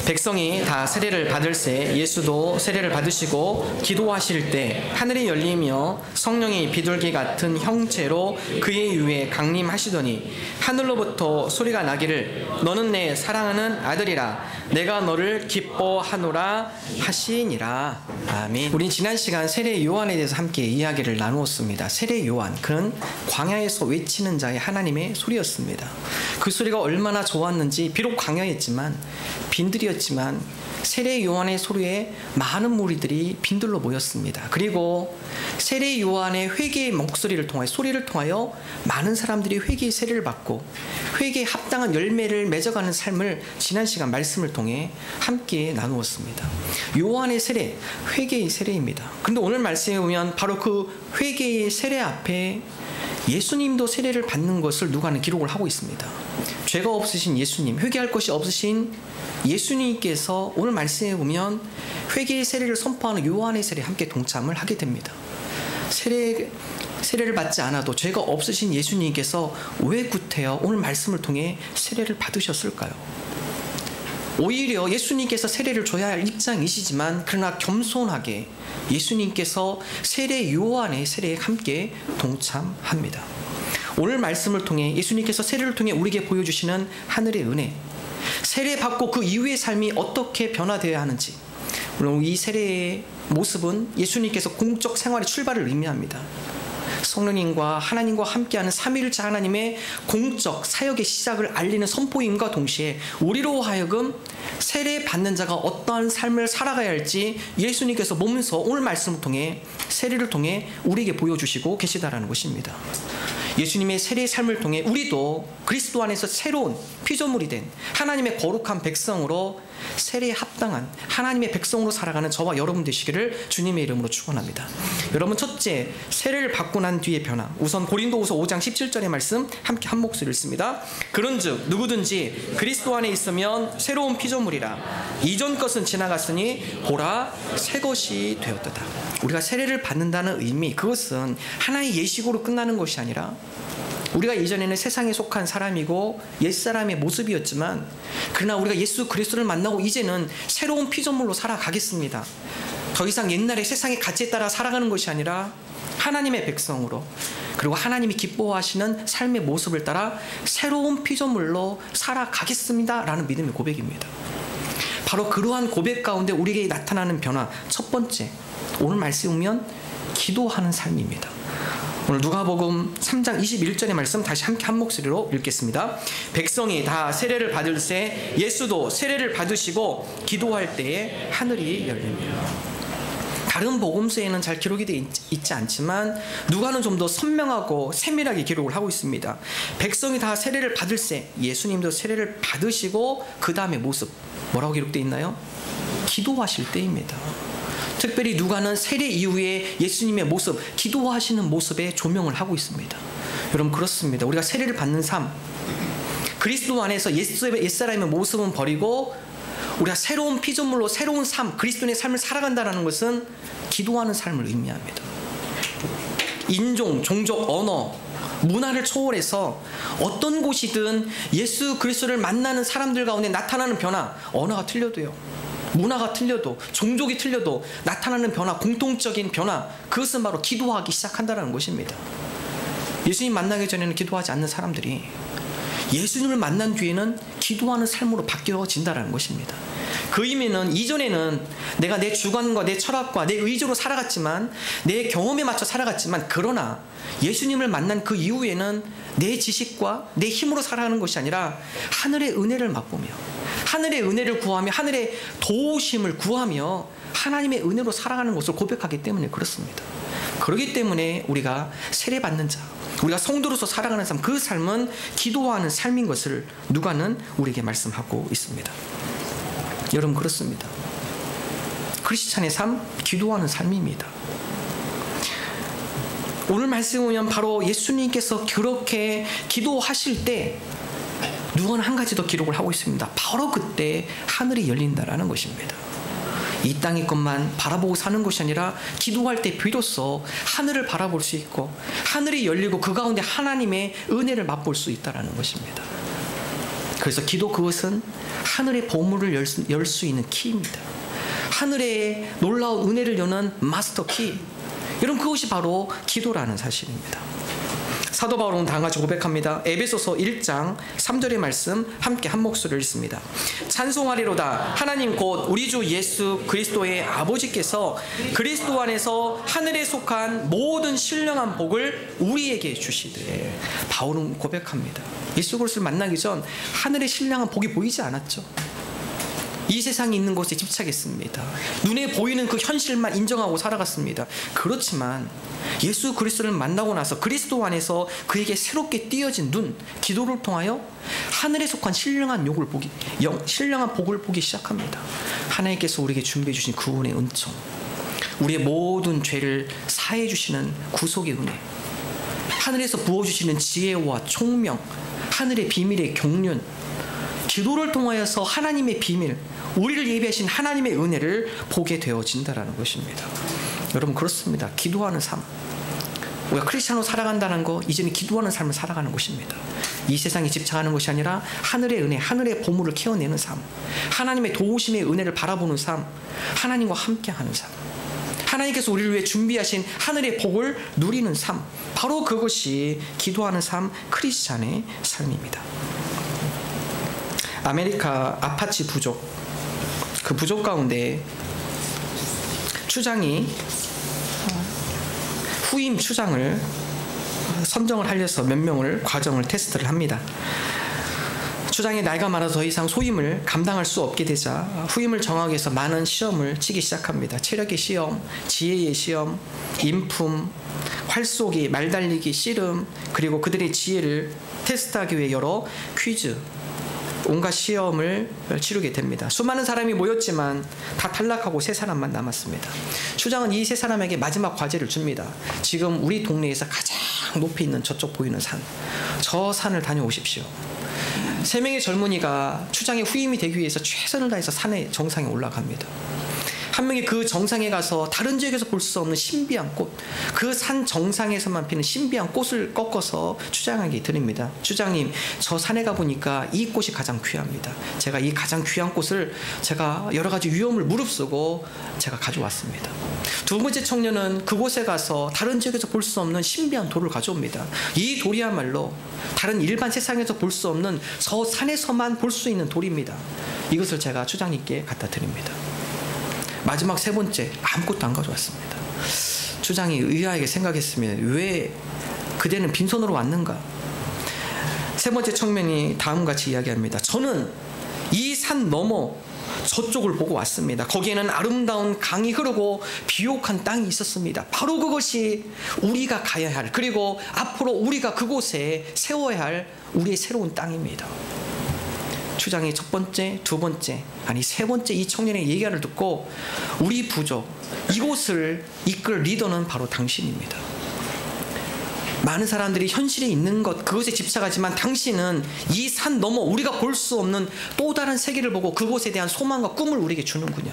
백성이 다 세례를 받을새 예수도 세례를 받으시고 기도하실 때 하늘이 열리며 성령이 비둘기 같은 형체로 그의 위에 강림하시더니 하늘로부터 소리가 나기를 너는 내 사랑하는 아들이라 내가 너를 기뻐하노라 하시니라. 아멘. 우린 지난 시간 세례 요한에 대해서 함께 이야기를 나누었습니다. 세례 요한, 그는 광야에서 외치는 자의 하나님의 소리였습니다. 그 소리가 얼마나 좋았는지 비록 광야였지만 빈들이었지만 세례 요한의 소리에 많은 무리들이 빈들로 모였습니다. 그리고 세례 요한의 회개의 목소리를 통하여 소리를 통하여 많은 사람들이 회개의 세례를 받고 회개에 합당한 열매를 맺어가는 삶을 지난 시간 말씀을 통해 함께 나누었습니다. 요한의 세례, 회개의 세례입니다. 그런데 오늘 말씀에 보면 바로 그 회개의 세례 앞에 예수님도 세례를 받는 것을 누가는 기록을 하고 있습니다. 죄가 없으신 예수님, 회개할 것이 없으신 예수님께서 오늘 말씀에 보면 회개의 세례를 선포하는 요한의 세례에 함께 동참을 하게 됩니다. 세례를 받지 않아도 죄가 없으신 예수님께서 왜 구태여 오늘 말씀을 통해 세례를 받으셨을까요? 오히려 예수님께서 세례를 줘야 할 입장이시지만 그러나 겸손하게 예수님께서 세례 요한의 세례에 함께 동참합니다. 오늘 말씀을 통해 예수님께서 세례를 통해 우리에게 보여주시는 하늘의 은혜, 세례 받고 그 이후의 삶이 어떻게 변화되어야 하는지, 물론 이 세례의 모습은 예수님께서 공적 생활의 출발을 의미합니다. 성령님과 하나님과 함께하는 삼위일체 하나님의 공적 사역의 시작을 알리는 선포임과 동시에 우리로 하여금 세례 받는 자가 어떠한 삶을 살아가야 할지 예수님께서 몸소 오늘 말씀을 통해 세례를 통해 우리에게 보여주시고 계시다라는 것입니다. 예수님의 세례의 삶을 통해 우리도 그리스도 안에서 새로운 피조물이 된 하나님의 거룩한 백성으로 세례에 합당한 하나님의 백성으로 살아가는 저와 여러분 되시기를 주님의 이름으로 축원합니다. 여러분, 첫째, 세례를 받고 난 뒤의 변화. 우선 고린도후서 5장 17절의 말씀 함께 한 목소리를 읽습니다. 그런즉 누구든지 그리스도 안에 있으면 새로운 피조물이라 이전 것은 지나갔으니 보라 새 것이 되었도다. 우리가 세례를 받는다는 의미, 그것은 하나의 예식으로 끝나는 것이 아니라 우리가 이전에는 세상에 속한 사람이고 옛사람의 모습이었지만 그러나 우리가 예수 그리스도를 만나고 이제는 새로운 피조물로 살아가겠습니다. 더 이상 옛날의 세상의 가치에 따라 살아가는 것이 아니라 하나님의 백성으로, 그리고 하나님이 기뻐하시는 삶의 모습을 따라 새로운 피조물로 살아가겠습니다 라는 믿음의 고백입니다. 바로 그러한 고백 가운데 우리에게 나타나는 변화, 첫 번째, 오늘 말씀에 보면 기도하는 삶입니다. 오늘 누가복음 3장 21절의 말씀 다시 함께 한 목소리로 읽겠습니다. 백성이 다 세례를 받을새 예수도 세례를 받으시고 기도할 때에 하늘이 열리며. 다른 복음서에는 잘 기록이 되어 있지 않지만 누가는 좀 더 선명하고 세밀하게 기록을 하고 있습니다. 백성이 다 세례를 받을새 예수님도 세례를 받으시고 그 다음의 모습 뭐라고 기록되어 있나요? 기도하실 때입니다. 특별히 누가는 세례 이후에 예수님의 모습, 기도하시는 모습에 조명을 하고 있습니다. 여러분, 그렇습니다. 우리가 세례를 받는 삶, 그리스도 안에서 옛사람의 모습은 버리고 우리가 새로운 피조물로 새로운 삶, 그리스도의 삶을 살아간다는 것은 기도하는 삶을 의미합니다. 인종, 종족, 언어, 문화를 초월해서 어떤 곳이든 예수 그리스도를 만나는 사람들 가운데 나타나는 변화, 언어가 틀려도요, 문화가 틀려도, 종족이 틀려도 나타나는 변화, 공통적인 변화, 그것은 바로 기도하기 시작한다는 것입니다. 예수님 만나기 전에는 기도하지 않는 사람들이 예수님을 만난 뒤에는 기도하는 삶으로 바뀌어진다는 것입니다. 그 의미는 이전에는 내가 내 주관과 내 철학과 내 의지로 살아갔지만, 내 경험에 맞춰 살아갔지만, 그러나 예수님을 만난 그 이후에는 내 지식과 내 힘으로 살아가는 것이 아니라 하늘의 은혜를 맛보며 하늘의 은혜를 구하며 하늘의 도우심을 구하며 하나님의 은혜로 살아가는 것을 고백하기 때문에 그렇습니다. 그렇기 때문에 우리가 세례받는 자, 우리가 성도로서 살아가는 삶, 그 삶은 기도하는 삶인 것을 누가는 우리에게 말씀하고 있습니다. 여러분, 그렇습니다. 크리스찬의 삶, 기도하는 삶입니다. 오늘 말씀에 보면 바로 예수님께서 그렇게 기도하실 때 누가는 한 가지 더 기록을 하고 있습니다. 바로 그때 하늘이 열린다라는 것입니다. 이 땅의 것만 바라보고 사는 것이 아니라 기도할 때 비로소 하늘을 바라볼 수 있고 하늘이 열리고 그 가운데 하나님의 은혜를 맛볼 수 있다는 것입니다. 그래서 기도, 그것은 하늘의 보물을 열 수 있는 키입니다. 하늘의 놀라운 은혜를 여는 마스터 키. 여러분, 그것이 바로 기도라는 사실입니다. 사도 바울은 다음같이 고백합니다. 에베소서 1장 3절의 말씀 함께 한 목소리를 읽습니다. 찬송하리로다. 하나님 곧 우리 주 예수 그리스도의 아버지께서 그리스도 안에서 하늘에 속한 모든 신령한 복을 우리에게 주시되. 바울은 고백합니다. 예수 그리스도를 만나기 전 하늘의 신령한 복이 보이지 않았죠. 이 세상에 있는 곳에 집착했습니다. 눈에 보이는 그 현실만 인정하고 살아갔습니다. 그렇지만 예수 그리스도를 만나고 나서 그리스도 안에서 그에게 새롭게 띄어진 눈, 기도를 통하여 하늘에 속한 신령한 복을 보기 시작합니다. 하나님께서 우리에게 준비해 주신 구원의 은총, 우리의 모든 죄를 사해 주시는 구속의 은혜, 하늘에서 부어주시는 지혜와 총명, 하늘의 비밀의 경륜, 기도를 통하여서 하나님의 비밀, 우리를 예비하신 하나님의 은혜를 보게 되어진다는 것입니다. 여러분, 그렇습니다. 기도하는 삶, 우리가 크리스찬으로 살아간다는 거, 이제는 기도하는 삶을 살아가는 것입니다. 이 세상에 집착하는 것이 아니라 하늘의 은혜, 하늘의 보물을 캐어내는 삶, 하나님의 도우심의 은혜를 바라보는 삶, 하나님과 함께하는 삶, 하나님께서 우리를 위해 준비하신 하늘의 복을 누리는 삶, 바로 그것이 기도하는 삶, 크리스찬의 삶입니다. 아메리카 아파치 부족, 그 부족 가운데 추장이 후임 추장을 선정을 하려서 몇 명을 과정을 테스트를 합니다. 추장의 나이가 많아서 더 이상 소임을 감당할 수 없게 되자 후임을 정하기 위해서 많은 시험을 치기 시작합니다. 체력의 시험, 지혜의 시험, 인품, 활쏘기, 말달리기, 씨름, 그리고 그들의 지혜를 테스트하기 위해 여러 퀴즈, 온갖 시험을 치르게 됩니다. 수많은 사람이 모였지만 다 탈락하고 세 사람만 남았습니다. 추장은 이 세 사람에게 마지막 과제를 줍니다. 지금 우리 동네에서 가장 높이 있는 저쪽 보이는 산, 저 산을 다녀오십시오. 세 명의 젊은이가 추장의 후임이 되기 위해서 최선을 다해서 산의 정상에 올라갑니다. 한 명이 그 정상에 가서 다른 지역에서 볼 수 없는 신비한 꽃, 그 산 정상에서만 피는 신비한 꽃을 꺾어서 추장에게 드립니다. 추장님, 저 산에 가보니까 이 꽃이 가장 귀합니다. 제가 이 가장 귀한 꽃을 제가 여러 가지 위험을 무릅쓰고 제가 가져왔습니다. 두 번째 청년은 그곳에 가서 다른 지역에서 볼 수 없는 신비한 돌을 가져옵니다. 이 돌이야말로 다른 일반 세상에서 볼 수 없는 저 산에서만 볼 수 있는 돌입니다. 이것을 제가 추장님께 갖다 드립니다. 마지막 세 번째, 아무것도 안 가져왔습니다. 추장이 의아하게 생각했습니다. 왜 그대는 빈손으로 왔는가? 세 번째 청년이 다음같이 이야기합니다. 저는 이 산 너머 저쪽을 보고 왔습니다. 거기에는 아름다운 강이 흐르고 비옥한 땅이 있었습니다. 바로 그것이 우리가 가야 할, 그리고 앞으로 우리가 그곳에 세워야 할 우리의 새로운 땅입니다. 추장이 첫 번째, 두 번째, 아니 세 번째 이 청년의 얘기를 듣고 우리 부족, 이곳을 이끌 리더는 바로 당신입니다. 많은 사람들이 현실에 있는 것, 그것에 집착하지만 당신은 이 산 너머 우리가 볼 수 없는 또 다른 세계를 보고 그곳에 대한 소망과 꿈을 우리에게 주는군요.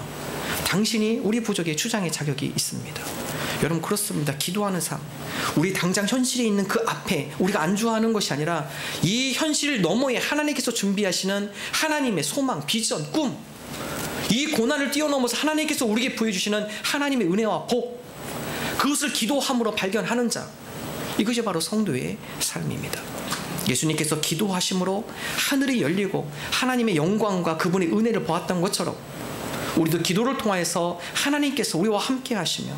당신이 우리 부족의 추장의 자격이 있습니다. 여러분, 그렇습니다. 기도하는 삶, 우리 당장 현실에 있는 그 앞에 우리가 안주하는 것이 아니라 이 현실 너머에 하나님께서 준비하시는 하나님의 소망, 비전, 꿈, 이 고난을 뛰어넘어서 하나님께서 우리에게 보여주시는 하나님의 은혜와 복, 그것을 기도함으로 발견하는 자, 이것이 바로 성도의 삶입니다. 예수님께서 기도하심으로 하늘이 열리고 하나님의 영광과 그분의 은혜를 보았던 것처럼 우리도 기도를 통해서 하나님께서 우리와 함께 하시며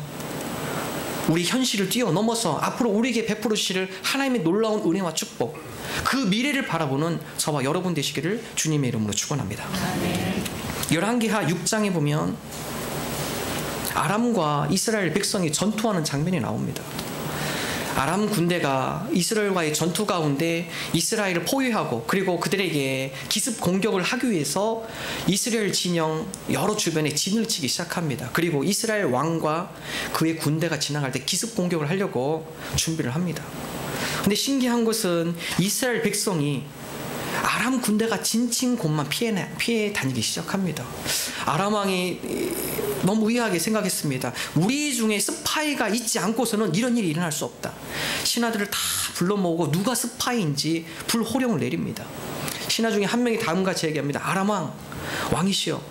우리 현실을 뛰어넘어서 앞으로 우리에게 베풀어 주실 하나님의 놀라운 은혜와 축복, 그 미래를 바라보는 저와 여러분 되시기를 주님의 이름으로 축원합니다. 열왕기하 6장에 보면 아람과 이스라엘 백성이 전투하는 장면이 나옵니다. 아람 군대가 이스라엘과의 전투 가운데 이스라엘을 포위하고 그리고 그들에게 기습 공격을 하기 위해서 이스라엘 진영 여러 주변에 진을 치기 시작합니다. 그리고 이스라엘 왕과 그의 군대가 지나갈 때 기습 공격을 하려고 준비를 합니다. 근데 신기한 것은 이스라엘 백성이 아람 군대가 진친 곳만 피해 다니기 시작합니다. 아람 왕이 너무 의아하게 생각했습니다. 우리 중에 스파이가 있지 않고서는 이런 일이 일어날 수 없다. 신하들을 다 불러 모으고 누가 스파이인지 불호령을 내립니다. 신하 중에 한 명이 다음과 같이 얘기합니다. 아람 왕이시여,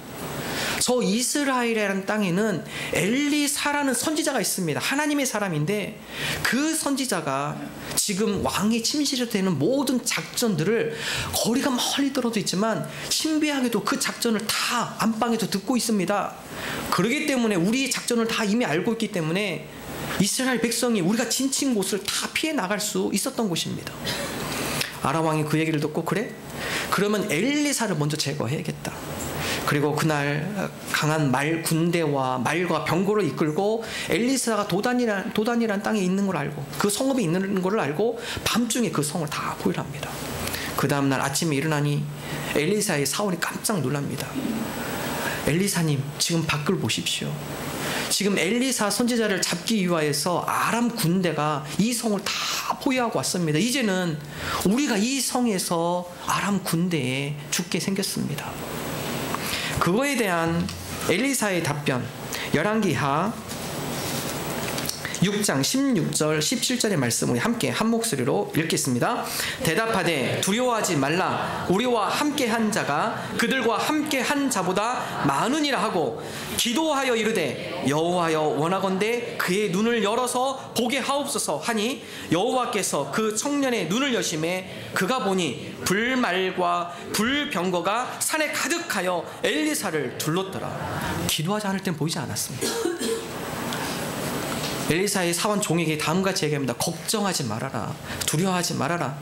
저 이스라엘이라는 땅에는 엘리사라는 선지자가 있습니다. 하나님의 사람인데 그 선지자가 지금 왕의 침실에 되는 모든 작전들을 거리가 멀리 떨어져 있지만 신비하게도 그 작전을 다 안방에서 듣고 있습니다. 그렇기 때문에 우리의 작전을 다 이미 알고 있기 때문에 이스라엘 백성이 우리가 진친 곳을 다 피해 나갈 수 있었던 곳입니다. 아람 왕이 그 얘기를 듣고, 그래? 그러면 엘리사를 먼저 제거해야겠다. 그리고 그날 강한 군대와 말과 병거를 이끌고 엘리사가 도단이라는 땅에 있는 걸 알고, 그 성읍에 있는 걸 알고 밤중에 그 성을 다 포위합니다. 그 다음날 아침에 일어나니 엘리사의 사원이 깜짝 놀랍니다. 엘리사님, 지금 밖을 보십시오. 지금 엘리사 선지자를 잡기 위하여서 아람 군대가 이 성을 다 포위하고 왔습니다. 이제는 우리가 이 성에서 아람 군대에 죽게 생겼습니다. 그거에 대한 엘리사의 답변, 열왕기하 6장 16절 17절의 말씀 우리 함께 한 목소리로 읽겠습니다. 대답하되 두려워하지 말라. 우리와 함께한 자가 그들과 함께한 자보다 많으니라 하고 기도하여 이르되 여호와여 원하건대 그의 눈을 열어서 보게 하옵소서 하니 여호와께서 그 청년의 눈을 여심해 그가 보니 불말과 불병거가 산에 가득하여 엘리사를 둘렀더라. 기도하지 않을 땐 보이지 않았습니다. 엘리사의 사원 종에게 다음과 같이 얘기합니다. 걱정하지 말아라. 두려워하지 말아라.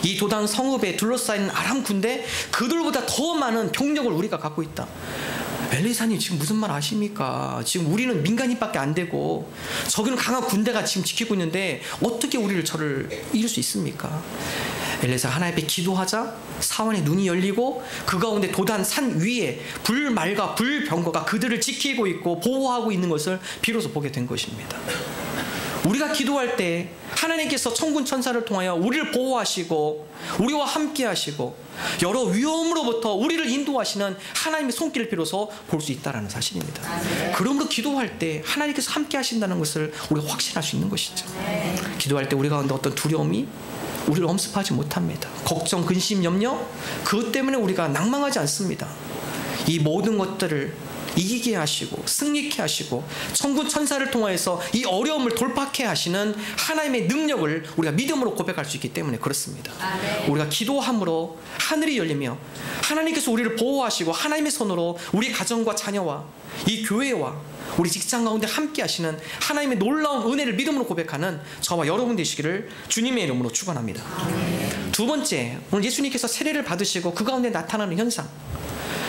이 도단 성읍에 둘러싸인 아람 군대, 그들보다 더 많은 병력을 우리가 갖고 있다. 엘리사님, 지금 무슨 말 아십니까? 지금 우리는 민간인밖에 안 되고 저기는 강한 군대가 지금 지키고 있는데 어떻게 저를 이길 수 있습니까? 엘리사 하나님 앞에 기도하자 사원의 눈이 열리고 그 가운데 도단 산 위에 불말과 불병거가 그들을 지키고 있고 보호하고 있는 것을 비로소 보게 된 것입니다. 우리가 기도할 때 하나님께서 천군 천사를 통하여 우리를 보호하시고 우리와 함께 하시고 여러 위험으로부터 우리를 인도하시는 하나님의 손길을 비로소 볼 수 있다는 사실입니다. 그러므로 기도할 때 하나님께서 함께 하신다는 것을 우리가 확신할 수 있는 것이죠. 기도할 때 우리 가운데 어떤 두려움이 우리를 엄습하지 못합니다. 걱정, 근심, 염려, 그것 때문에 우리가 낭망하지 않습니다. 이 모든 것들을 이기게 하시고 승리케 하시고 천군 천사를 통하여서 이 어려움을 돌파케 하시는 하나님의 능력을 우리가 믿음으로 고백할 수 있기 때문에 그렇습니다. 우리가 기도함으로 하늘이 열리며 하나님께서 우리를 보호하시고 하나님의 손으로 우리 가정과 자녀와 이 교회와 우리 직장 가운데 함께 하시는 하나님의 놀라운 은혜를 믿음으로 고백하는 저와 여러분 되시기를 주님의 이름으로 축원합니다. 두 번째, 오늘 예수님께서 세례를 받으시고 그 가운데 나타나는 현상,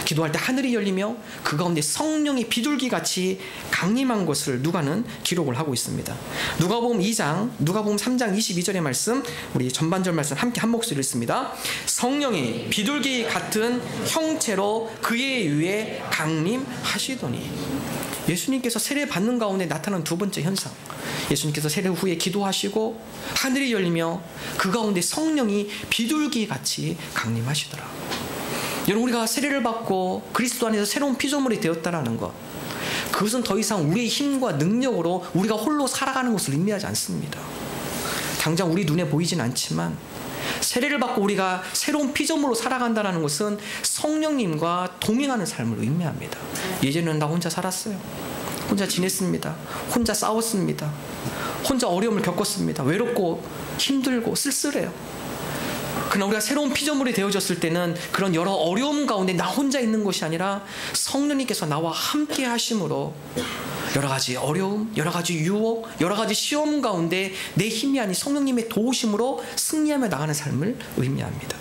기도할 때 하늘이 열리며 그 가운데 성령이 비둘기같이 강림한 것을 누가는 기록을 하고 있습니다. 누가복음 3장 22절의 말씀, 우리 전반절 말씀 함께 한 목소리로 읽습니다. 성령이 비둘기 같은 형체로 그의 위에 강림하시더니. 예수님께서 세례 받는 가운데 나타난 두 번째 현상, 예수님께서 세례 후에 기도하시고 하늘이 열리며 그 가운데 성령이 비둘기같이 강림하시더라. 여러분, 우리가 세례를 받고 그리스도 안에서 새로운 피조물이 되었다는 것, 그것은 더 이상 우리의 힘과 능력으로 우리가 홀로 살아가는 것을 의미하지 않습니다. 당장 우리 눈에 보이진 않지만 세례를 받고 우리가 새로운 피조물로 살아간다는 것은 성령님과 동행하는 삶을 의미합니다. 예전에는 나 혼자 살았어요. 혼자 지냈습니다. 혼자 싸웠습니다. 혼자 어려움을 겪었습니다. 외롭고 힘들고 쓸쓸해요. 그러나 우리가 새로운 피조물이 되어졌을 때는 그런 여러 어려움 가운데 나 혼자 있는 것이 아니라 성령님께서 나와 함께 하심으로 여러 가지 어려움, 여러 가지 유혹, 여러 가지 시험 가운데 내 힘이 아닌 성령님의 도우심으로 승리하며 나가는 삶을 의미합니다.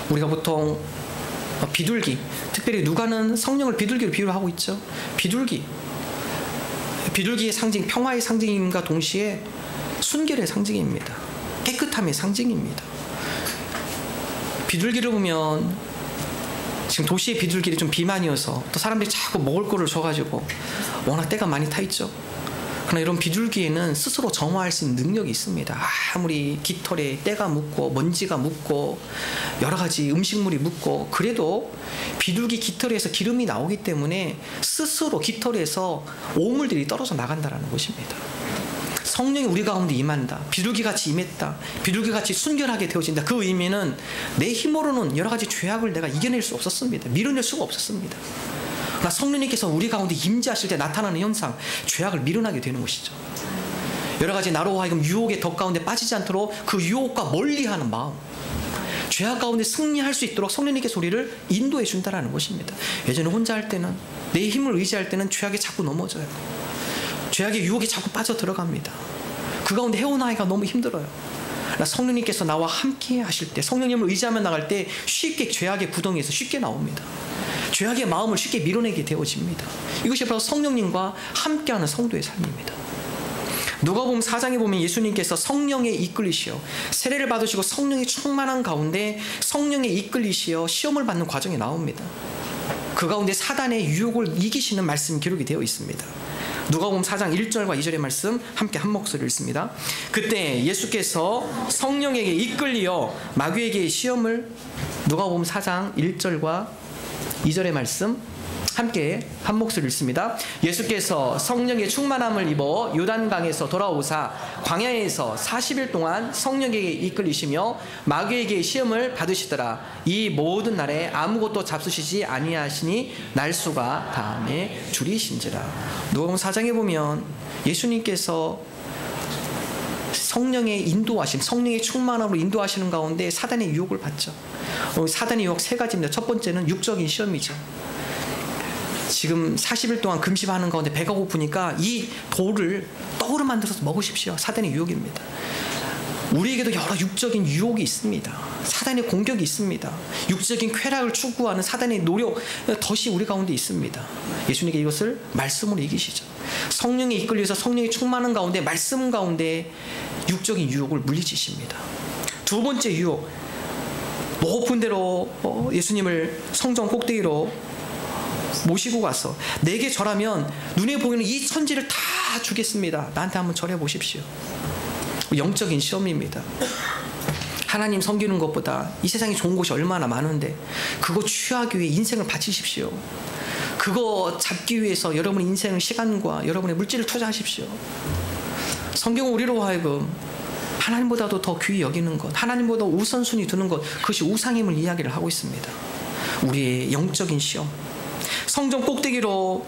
우리가 보통 비둘기, 특별히 누가는 성령을 비둘기로 비유하고 있죠. 비둘기의 상징, 평화의 상징임과 동시에 순결의 상징입니다. 깨끗함의 상징입니다. 비둘기를 보면 지금 도시의 비둘기들이 좀 비만이어서 또 사람들이 자꾸 먹을 거를 줘가지고 워낙 때가 많이 타 있죠. 그러나 이런 비둘기에는 스스로 정화할 수 있는 능력이 있습니다. 아무리 깃털에 때가 묻고 먼지가 묻고 여러 가지 음식물이 묻고 그래도 비둘기 깃털에서 기름이 나오기 때문에 스스로 깃털에서 오물들이 떨어져 나간다는 것입니다. 성령이 우리 가운데 임한다. 비둘기같이 임했다. 비둘기같이 순결하게 되어진다. 그 의미는 내 힘으로는 여러 가지 죄악을 내가 이겨낼 수 없었습니다. 밀어낼 수가 없었습니다. 그러나 성령님께서 우리 가운데 임재하실 때 나타나는 현상, 죄악을 밀어내게 되는 것이죠. 여러 가지 나로 하여금 유혹의 덫 가운데 빠지지 않도록 그 유혹과 멀리하는 마음, 죄악 가운데 승리할 수 있도록 성령님께서 우리를 인도해 준다는 것입니다. 예전에 혼자 할 때는, 내 힘을 의지할 때는 죄악에 자꾸 넘어져요. 죄악의 유혹에 자꾸 빠져 들어갑니다. 그 가운데 헤어나기가 너무 힘들어요. 성령님께서 나와 함께 하실 때, 성령님을 의지하며 나갈 때 쉽게 죄악의 구덩이에서 쉽게 나옵니다. 죄악의 마음을 쉽게 밀어내게 되어집니다. 이것이 바로 성령님과 함께하는 성도의 삶입니다. 누가복음 4장에 보면 예수님께서 성령에 이끌리시어 세례를 받으시고 성령이 충만한 가운데 성령에 이끌리시어 시험을 받는 과정이 나옵니다. 그 가운데 사단의 유혹을 이기시는 말씀이 기록이 되어 있습니다. 누가복음 4장 1절과 2절의 말씀 함께 한 목소리를 읽습니다. 그때 예수께서 성령에게 이끌리어 마귀에게 시험을, 누가복음 4장 1절과 2절의 말씀 함께 한 목소리를 읽습니다. 예수께서 성령의 충만함을 입어 요단강에서 돌아오사 광야에서 40일 동안 성령에게 이끌리시며 마귀에게 시험을 받으시더라. 이 모든 날에 아무것도 잡수시지 아니하시니 날수가 다음에 줄이신지라. 누가복음 4장에 보면 예수님께서 성령의 인도하심, 성령의 충만함으로 인도하시는 가운데 사단의 유혹을 받죠. 사단의 유혹 세 가지입니다. 첫 번째는 육적인 시험이죠. 지금 40일 동안 금식하는 가운데 배가 고프니까 이 돌을 떡으로 만들어서 먹으십시오. 사단의 유혹입니다. 우리에게도 여러 육적인 유혹이 있습니다. 사단의 공격이 있습니다. 육적인 쾌락을 추구하는 사단의 노력, 덫이 우리 가운데 있습니다. 예수님께 이것을 말씀으로 이기시죠. 성령에 이끌려서 성령이 충만한 가운데, 말씀 가운데 육적인 유혹을 물리치십니다. 두 번째 유혹, 높은 데로 예수님을 성전 꼭대기로 모시고 가서 내게 절하면 눈에 보이는 이 천지를 다 주겠습니다. 나한테 한번 절해 보십시오. 영적인 시험입니다. 하나님 섬기는 것보다 이 세상에 좋은 곳이 얼마나 많은데 그거 취하기 위해 인생을 바치십시오. 그거 잡기 위해서 여러분의 인생을, 시간과 여러분의 물질을 투자하십시오. 성경은 우리로 하여금 하나님보다도 더 귀히 여기는 것, 하나님보다 우선순위 두는 것, 그것이 우상임을 이야기를 하고 있습니다. 우리의 영적인 시험. 성전 꼭대기로,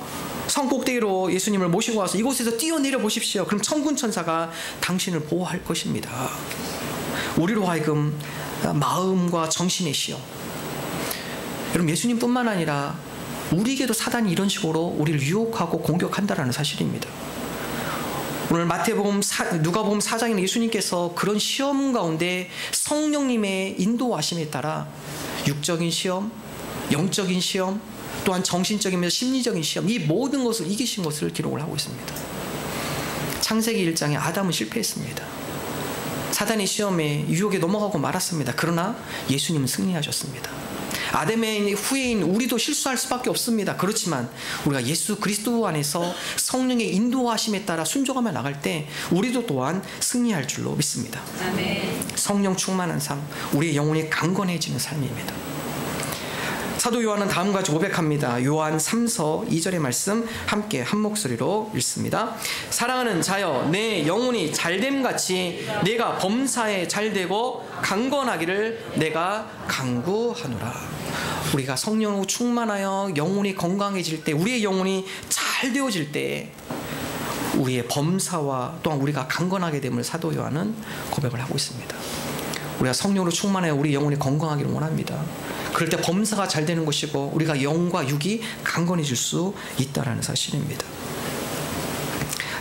성 꼭대기로 예수님을 모시고 와서 이곳에서 뛰어내려 보십시오. 그럼 천군 천사가 당신을 보호할 것입니다. 우리로 하여금 마음과 정신의 시험. 여러분, 예수님뿐만 아니라 우리에게도 사단이 이런 식으로 우리를 유혹하고 공격한다는 사실입니다. 오늘 마태복음, 누가복음 4장에는 예수님께서 그런 시험 가운데 성령님의 인도하심에 따라 육적인 시험, 영적인 시험, 또한 정신적이며 심리적인 시험, 이 모든 것을 이기신 것을 기록을 하고 있습니다. 창세기 1장에 아담은 실패했습니다. 사단의 시험에, 유혹에 넘어가고 말았습니다. 그러나 예수님은 승리하셨습니다. 아담의 후예인 우리도 실수할 수밖에 없습니다. 그렇지만 우리가 예수 그리스도 안에서 성령의 인도하심에 따라 순종하며 나갈 때 우리도 또한 승리할 줄로 믿습니다. 아멘. 성령 충만한 삶, 우리의 영혼이 강건해지는 삶입니다. 사도 요한은 다음과 같이 고백합니다. 요한 3서 2절의 말씀 함께 한 목소리로 읽습니다. 사랑하는 자여, 내 영혼이 잘됨같이 내가 범사에 잘되고 강건하기를 내가 간구하노라. 우리가 성령으로 충만하여 영혼이 건강해질 때, 우리의 영혼이 잘 되어질 때 우리의 범사와 또한 우리가 강건하게 됨을 사도 요한은 고백을 하고 있습니다. 우리가 성령으로 충만하여 우리 영혼이 건강하기를 원합니다. 그럴 때 범사가 잘 되는 것이고 우리가 영과 육이 강건해질 수 있다는 사실입니다.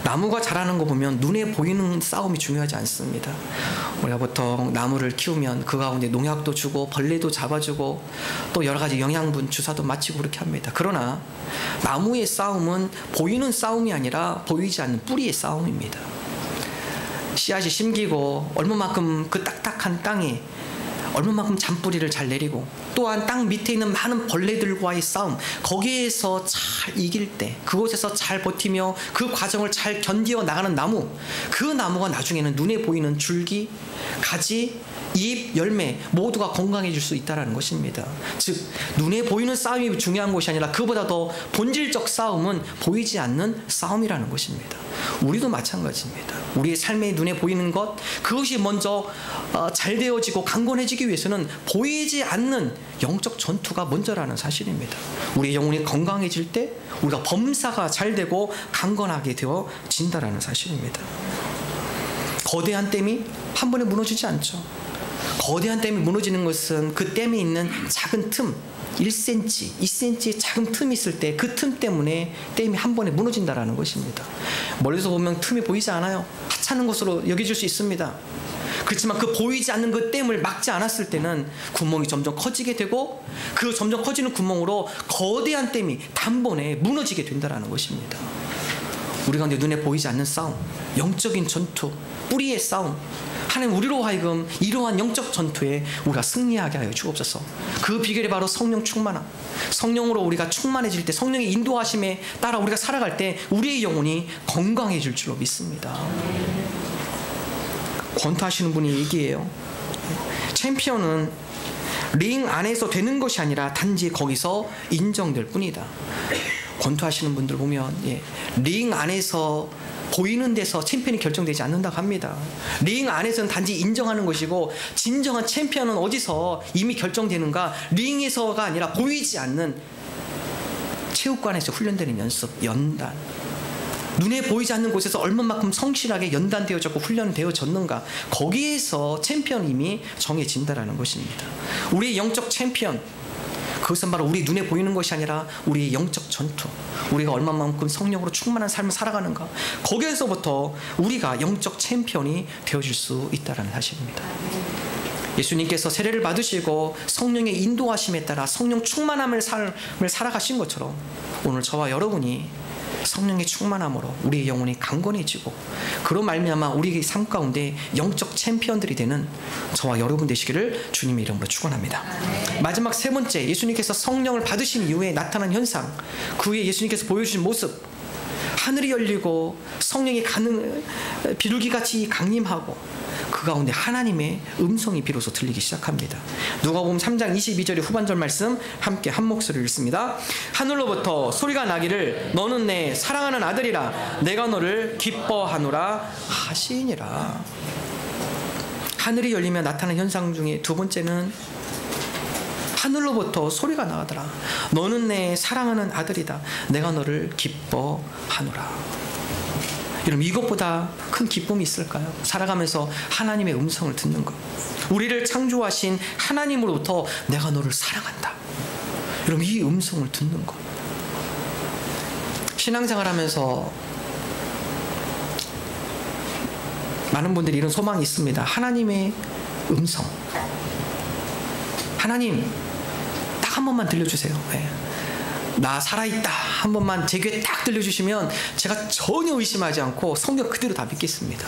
나무가 자라는 거 보면 눈에 보이는 싸움이 중요하지 않습니다. 우리가 보통 나무를 키우면 그 가운데 농약도 주고 벌레도 잡아주고 또 여러 가지 영양분 주사도 맞히고 그렇게 합니다. 그러나 나무의 싸움은 보이는 싸움이 아니라 보이지 않는 뿌리의 싸움입니다. 씨앗이 심기고 얼마만큼 그 딱딱한 땅에 얼마만큼 잔뿌리를 잘 내리고 또한 땅 밑에 있는 많은 벌레들과의 싸움, 거기에서 잘 이길 때, 그곳에서 잘 버티며 그 과정을 잘 견디어 나가는 나무, 그 나무가 나중에는 눈에 보이는 줄기, 가지, 잎, 열매 모두가 건강해질 수 있다는 것입니다. 즉 눈에 보이는 싸움이 중요한 것이 아니라 그보다 더 본질적 싸움은 보이지 않는 싸움이라는 것입니다. 우리도 마찬가지입니다. 우리의 삶의 눈에 보이는 것, 그것이 먼저 잘 되어지고 강건해지기 위해서는 보이지 않는 영적 전투가 먼저라는 사실입니다. 우리의 영혼이 건강해질 때 우리가 범사가 잘 되고 강건하게 되어진다라는 사실입니다. 거대한 댐이 한 번에 무너지지 않죠. 거대한 댐이 무너지는 것은 그 댐에 있는 작은 틈, 1cm, 2cm의 작은 틈이 있을 때 그 틈 때문에 댐이 한 번에 무너진다라는 것입니다. 멀리서 보면 틈이 보이지 않아요. 하찮은 것으로 여겨질 수 있습니다. 그렇지만 그 보이지 않는 그 댐을 막지 않았을 때는 구멍이 점점 커지게 되고 그 점점 커지는 구멍으로 거대한 댐이 단번에 무너지게 된다라는 것입니다. 우리 가운데 눈에 보이지 않는 싸움, 영적인 전투, 뿌리의 싸움, 하나님 우리로 하여금 이러한 영적 전투에 우리가 승리하게 하여 주옵소서. 그 비결이 바로 성령 충만함. 성령으로 우리가 충만해질 때, 성령의 인도하심에 따라 우리가 살아갈 때 우리의 영혼이 건강해질 줄로 믿습니다. 권투하시는 분이 얘기해요. 챔피언은 링 안에서 되는 것이 아니라 단지 거기서 인정될 뿐이다. 권투하시는 분들 보면 링 안에서 보이는 데서 챔피언이 결정되지 않는다고 합니다. 링 안에서는 단지 인정하는 것이고 진정한 챔피언은 어디서 이미 결정되는가? 링에서가 아니라 보이지 않는 체육관에서 훈련되는 연습, 연단. 눈에 보이지 않는 곳에서 얼마만큼 성실하게 연단되어졌고 훈련되어졌는가? 거기에서 챔피언이 이미 정해진다라는 것입니다. 우리의 영적 챔피언, 그것은 바로 우리 눈에 보이는 것이 아니라 우리의 영적 전투, 우리가 얼마만큼 성령으로 충만한 삶을 살아가는가, 거기에서부터 우리가 영적 챔피언이 되어질 수 있다는 사실입니다. 예수님께서 세례를 받으시고 성령의 인도하심에 따라 성령 충만함을 삶을 살아가신 것처럼 오늘 저와 여러분이 성령의 충만함으로 우리의 영혼이 강건해지고 그로 말미암아 우리의 삶 가운데 영적 챔피언들이 되는 저와 여러분 되시기를 주님의 이름으로 축원합니다. 마지막 세 번째, 예수님께서 성령을 받으신 이후에 나타난 현상, 그 후에 예수님께서 보여주신 모습, 하늘이 열리고 성령이 비둘기같이 강림하고 그 가운데 하나님의 음성이 비로소 들리기 시작합니다. 누가복음 3장 22절의 후반절 말씀 함께 한 목소리로 읽습니다. 하늘로부터 소리가 나기를 너는 내 사랑하는 아들이라 내가 너를 기뻐하노라 하시니라. 하늘이 열리며 나타나는 현상 중에 두 번째는 하늘로부터 소리가 나가더라. 너는 내 사랑하는 아들이다. 내가 너를 기뻐하노라. 여러분, 이것보다 큰 기쁨이 있을까요? 살아가면서 하나님의 음성을 듣는 것. 우리를 창조하신 하나님으로부터 내가 너를 사랑한다. 여러분, 이 음성을 듣는 것. 신앙생활하면서 많은 분들이 이런 소망이 있습니다. 하나님의 음성. 하나님, 딱 한 번만 들려주세요. 나 살아있다 한 번만 제 귀에 딱 들려주시면 제가 전혀 의심하지 않고 성경 그대로 다 믿겠습니다.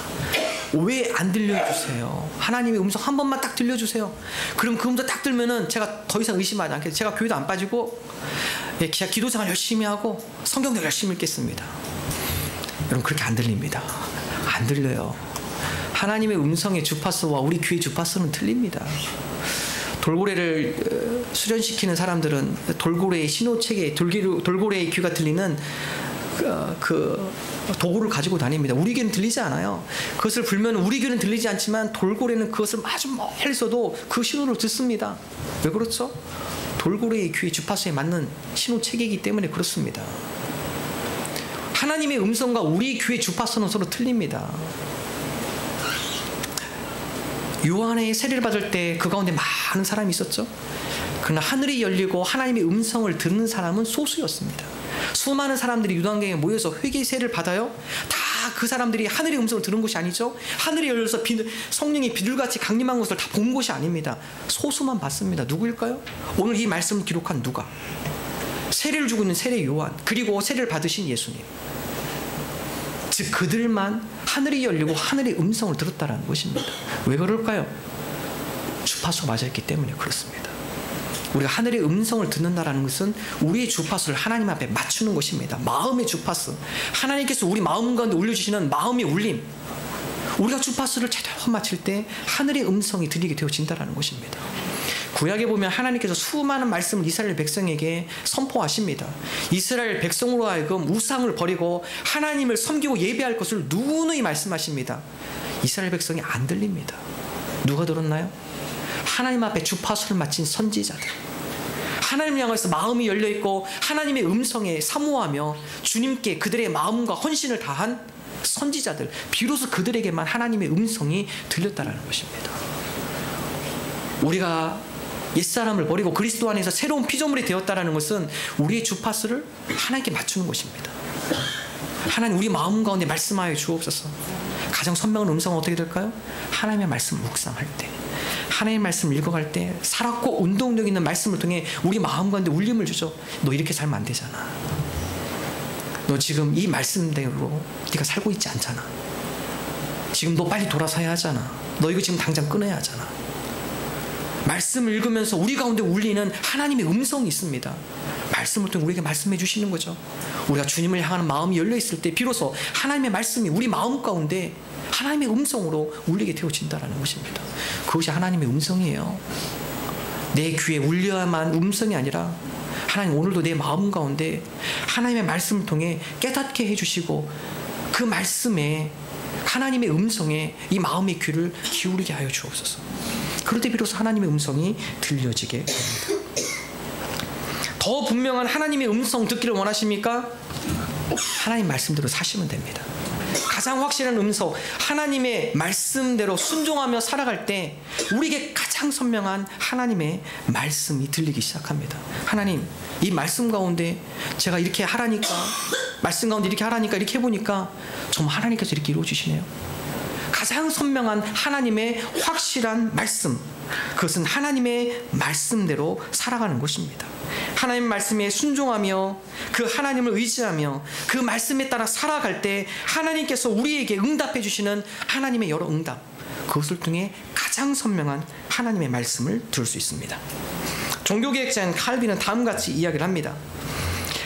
왜 안 들려주세요? 하나님의 음성 한 번만 딱 들려주세요. 그럼 그 음성 딱 들면은 제가 더 이상 의심하지 않겠어요. 제가 교회도 안 빠지고 기도생활 열심히 하고 성경도 열심히 읽겠습니다. 여러분, 그렇게 안 들립니다. 안 들려요. 하나님의 음성의 주파수와 우리 귀의 주파수는 틀립니다. 돌고래를 수련시키는 사람들은 돌고래의 신호체계, 돌고래의 귀가 들리는 그 도구를 가지고 다닙니다. 우리 귀는 들리지 않아요. 그것을 불면 우리 귀는 들리지 않지만 돌고래는 그것을 아주 멀리서도 그 신호를 듣습니다. 왜 그렇죠? 돌고래의 귀의 주파수에 맞는 신호체계이기 때문에 그렇습니다. 하나님의 음성과 우리 귀의 주파수는 서로 틀립니다. 요한의 세례를 받을 때 그 가운데 많은 사람이 있었죠. 그러나 하늘이 열리고 하나님의 음성을 듣는 사람은 소수였습니다. 수많은 사람들이 요단강에 모여서 회개 세례를 받아요. 다 그 사람들이 하늘의 음성을 들은 것이 아니죠. 하늘이 열려서 성령이 비둘같이 강림한 것을 다 본 것이 아닙니다. 소수만 봤습니다. 누구일까요? 오늘 이 말씀을 기록한 누가? 세례를 주고 있는 세례 요한, 그리고 세례를 받으신 예수님. 즉 그들만 하늘이 열리고 하늘의 음성을 들었다라는 것입니다. 왜 그럴까요? 주파수가 맞아있기 때문에 그렇습니다. 우리가 하늘의 음성을 듣는다라는 것은 우리의 주파수를 하나님 앞에 맞추는 것입니다. 마음의 주파수, 하나님께서 우리 마음 가운데 올려주시는 마음의 울림, 우리가 주파수를 제대로 맞출 때 하늘의 음성이 들리게 되어진다라는 것입니다. 구약에 보면 하나님께서 수많은 말씀을 이스라엘 백성에게 선포하십니다. 이스라엘 백성으로 하여금 우상을 버리고 하나님을 섬기고 예배할 것을 누누이 말씀하십니다. 이스라엘 백성이 안 들립니다. 누가 들었나요? 하나님 앞에 주파수를 맞춘 선지자들. 하나님을 향해서 마음이 열려있고 하나님의 음성에 사모하며 주님께 그들의 마음과 헌신을 다한 선지자들, 비로소 그들에게만 하나님의 음성이 들렸다는 것입니다. 우리가 옛사람을 버리고 그리스도 안에서 새로운 피조물이 되었다는 것은 우리의 주파수를 하나님께 맞추는 것입니다. 하나님, 우리 마음 가운데 말씀하여 주옵소서. 가장 선명한 음성은 어떻게 될까요? 하나님의 말씀을 묵상할 때, 하나님의 말씀을 읽어갈 때 살았고 운동력 있는 말씀을 통해 우리 마음 가운데 울림을 주죠. 너 이렇게 살면 안 되잖아. 너 지금 이 말씀대로 네가 살고 있지 않잖아. 지금 너 빨리 돌아서야 하잖아. 너 이거 지금 당장 끊어야 하잖아. 말씀을 읽으면서 우리 가운데 울리는 하나님의 음성이 있습니다. 말씀을 통해 우리에게 말씀해 주시는 거죠. 우리가 주님을 향하는 마음이 열려있을 때 비로소 하나님의 말씀이 우리 마음 가운데 하나님의 음성으로 울리게 되어진다는 것입니다. 그것이 하나님의 음성이에요. 내 귀에 울려야만 음성이 아니라 하나님, 오늘도 내 마음 가운데 하나님의 말씀을 통해 깨닫게 해주시고 그 말씀에, 하나님의 음성에 이 마음의 귀를 기울이게 하여 주옵소서. 그럴 때 비로소 하나님의 음성이 들려지게 됩니다. 더 분명한 하나님의 음성 듣기를 원하십니까? 하나님 말씀대로 사시면 됩니다. 가장 확실한 음성, 하나님의 말씀대로 순종하며 살아갈 때 우리에게 가장 선명한 하나님의 말씀이 들리기 시작합니다. 하나님, 이 말씀 가운데 제가 이렇게 하라니까, 말씀 가운데 이렇게 하라니까, 이렇게 해보니까 정말 하나님께서 이렇게 이루어주시네요. 가장 선명한 하나님의 확실한 말씀, 그것은 하나님의 말씀대로 살아가는 것입니다. 하나님 말씀에 순종하며 그 하나님을 의지하며 그 말씀에 따라 살아갈 때 하나님께서 우리에게 응답해 주시는 하나님의 여러 응답, 그것을 통해 가장 선명한 하나님의 말씀을 들을 수 있습니다. 종교개혁자인 칼빈은 다음과 같이 이야기를 합니다.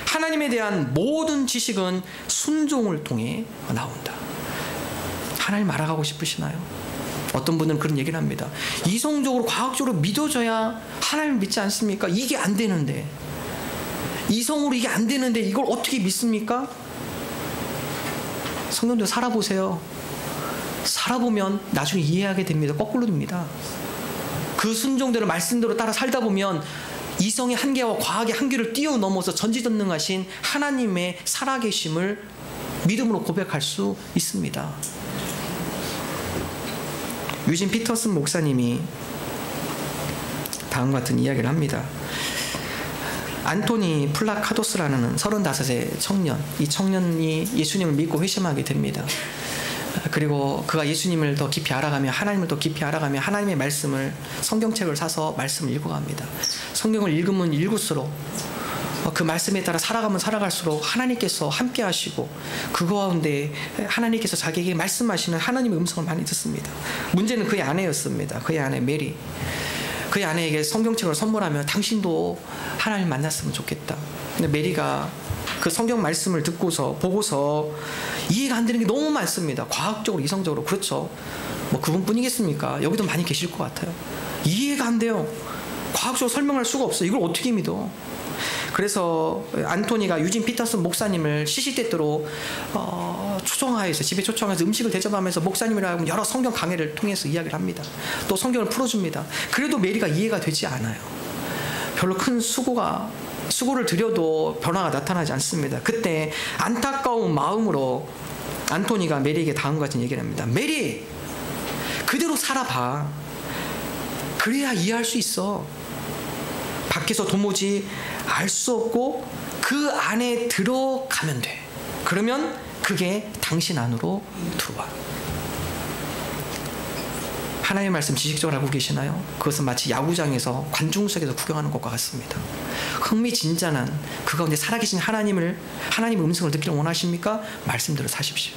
하나님에 대한 모든 지식은 순종을 통해 나온다. 하나님 알아가고 싶으시나요? 어떤 분들은 그런 얘기를 합니다. 이성적으로 과학적으로 믿어져야 하나님을 믿지 않습니까? 이게 안 되는데, 이성으로 이게 안 되는데 이걸 어떻게 믿습니까? 성경대로 살아보세요. 살아보면 나중에 이해하게 됩니다. 거꾸로 됩니다. 그 순종대로 말씀대로 따라 살다 보면 이성의 한계와 과학의 한계를 뛰어넘어서 전지전능하신 하나님의 살아계심을 믿음으로 고백할 수 있습니다. 유진 피터슨 목사님이 다음과 같은 이야기를 합니다. 안토니 플라카도스라는 35세 청년, 이 청년이 예수님을 믿고 회심하게 됩니다. 그리고 그가 예수님을 더 깊이 알아가며 하나님을 더 깊이 알아가며 하나님의 말씀을, 성경책을 사서 말씀을 읽어갑니다. 성경을 읽으면 읽을수록 그 말씀에 따라 살아가면 살아갈수록 하나님께서 함께 하시고 그 가운데 하나님께서 자기에게 말씀하시는 하나님의 음성을 많이 듣습니다. 문제는 그의 아내였습니다. 그의 아내 메리. 그의 아내에게 성경책을 선물하며 당신도 하나님 만났으면 좋겠다. 근데 메리가 그 성경 말씀을 듣고서 보고서 이해가 안 되는 게 너무 많습니다. 과학적으로, 이성적으로. 그렇죠. 뭐 그분뿐이겠습니까? 여기도 많이 계실 것 같아요. 이해가 안 돼요. 과학적으로 설명할 수가 없어요. 이걸 어떻게 믿어? 그래서 안토니가 유진 피터슨 목사님을 시시때때로 초청하여서, 집에 초청해서 음식을 대접하면서 목사님이랑 여러 성경 강해를 통해서 이야기를 합니다. 또 성경을 풀어줍니다. 그래도 메리가 이해가 되지 않아요. 별로 큰 수고를 드려도 변화가 나타나지 않습니다. 그때 안타까운 마음으로 안토니가 메리에게 다음과 같은 얘기를 합니다. 메리, 그대로 살아봐. 그래야 이해할 수 있어. 밖에서 도무지 알 수 없고 그 안에 들어가면 돼. 그러면 그게 당신 안으로 들어와. 하나님의 말씀 지식적으로 알고 계시나요? 그것은 마치 야구장에서 관중석에서 구경하는 것과 같습니다. 흥미진진한 그 가운데 살아계신 하나님의 음성을 듣기를 원하십니까? 말씀대로 사십시오.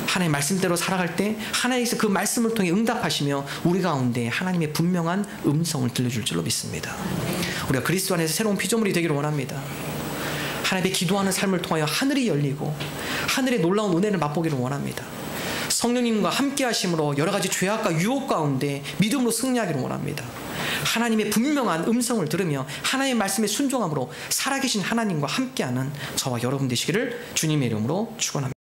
하나님의 말씀대로 살아갈 때 하나님께서 그 말씀을 통해 응답하시며 우리 가운데 하나님의 분명한 음성을 들려줄 줄로 믿습니다. 우리가 그리스도 안에서 새로운 피조물이 되기를 원합니다. 하나님의 기도하는 삶을 통하여 하늘이 열리고 하늘의 놀라운 은혜를 맛보기를 원합니다. 성령님과 함께 하심으로 여러 가지 죄악과 유혹 가운데 믿음으로 승리하기를 원합니다. 하나님의 분명한 음성을 들으며 하나님의 말씀에 순종함으로 살아계신 하나님과 함께하는 저와 여러분 되시기를 주님의 이름으로 축원합니다.